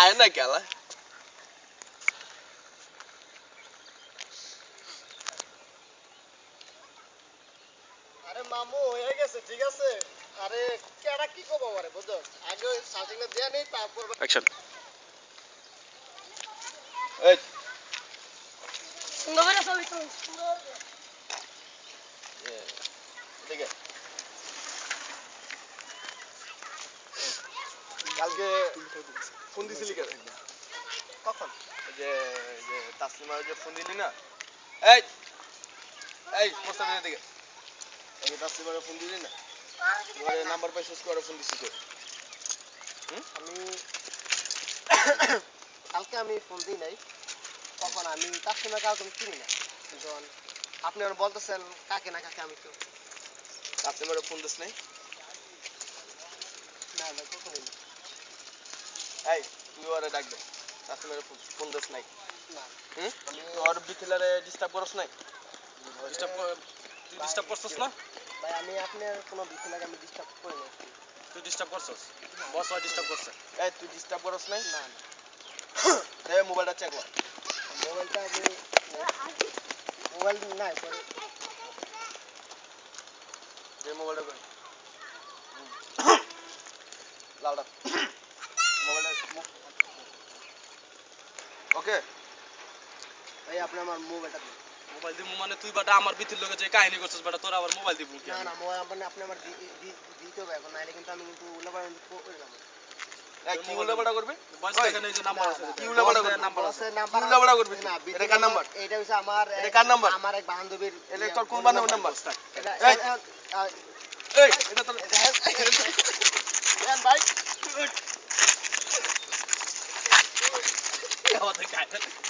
আয় না গেলা আরে মামু হয়ে গেছে ঠিক আছে আরে কেডা কি কব আমারে বুঝছো আগে স্টার্টিংটা দেয়া নেই তারপর অ্যাকশন এই সুন্দর করে ছবি তুল সুন্দর ঠিক আছে কালকে ফোন দিছিলি কেন কখন যে যে তাসলিমার যে ফোন দিলি না এই এই প্রস্তাবের দিকে আমি তাসলিমার ফোন দিলি না তোমার নাম্বার পাইছিস করে ফোন দিছিস আমি কালকে আমি ফোন দিই নাই কখন আমি তার সময় কাউকে আমি চিনি না যখন আপনি আমার বলতেছেন কাকে না কাকে আমি তো তাসলিমার ফোন দিস নাই না না কখনোই না এই তুই ওরে ডাক দে তাসলিমার ফোন দিস নাই না আমি ওর বিকেলারে ডিস্টার্ব করছ নাই ডিস্টার্ব তুই ডিস্টার্ব করছস না ভাই আমি আপনার কোনো বিষয় লাগে আমি ডিস্টার্ব করি না তুই ডিস্টার্ব করছস বস ওর ডিস্টার্ব করছে এই তুই ডিস্টার্ব করছ নাই না দে মোবাইলটা চেক কর মোবাইলটা আমি মোবাইল নাই পরে দে মোবাইলটা কর লাউডা মোবাইলটা ওকে ভাই আপনি আমার মোবাইলটা দিন মোবাইল দিব মানে তুই বাটা আমার ভিতর লগে যে কাহিনী করছিস বাটা তোর আবার মোবাইল দিব কি না না মোবাইল আপনি আমার দিতে হবে এখন নাইলে কিন্তু আমি কিন্তু উল্লাপাড়া করে যাবো এই কি উল্টাপাল্টা করবে বয়স এখানে এই যে নাম্বার আছে কি উল্টাপাল্টা করবে নাম্বার আছে কি উল্টাপাল্টা করবে না এটা কার নাম্বার এটা হচ্ছে আমার এটা কার নাম্বার আমার এক বান্ধবীর এটা তোর কোন বান্ধবীর নাম্বার এই এই এটা তোর ভাই আমাদের গায়ে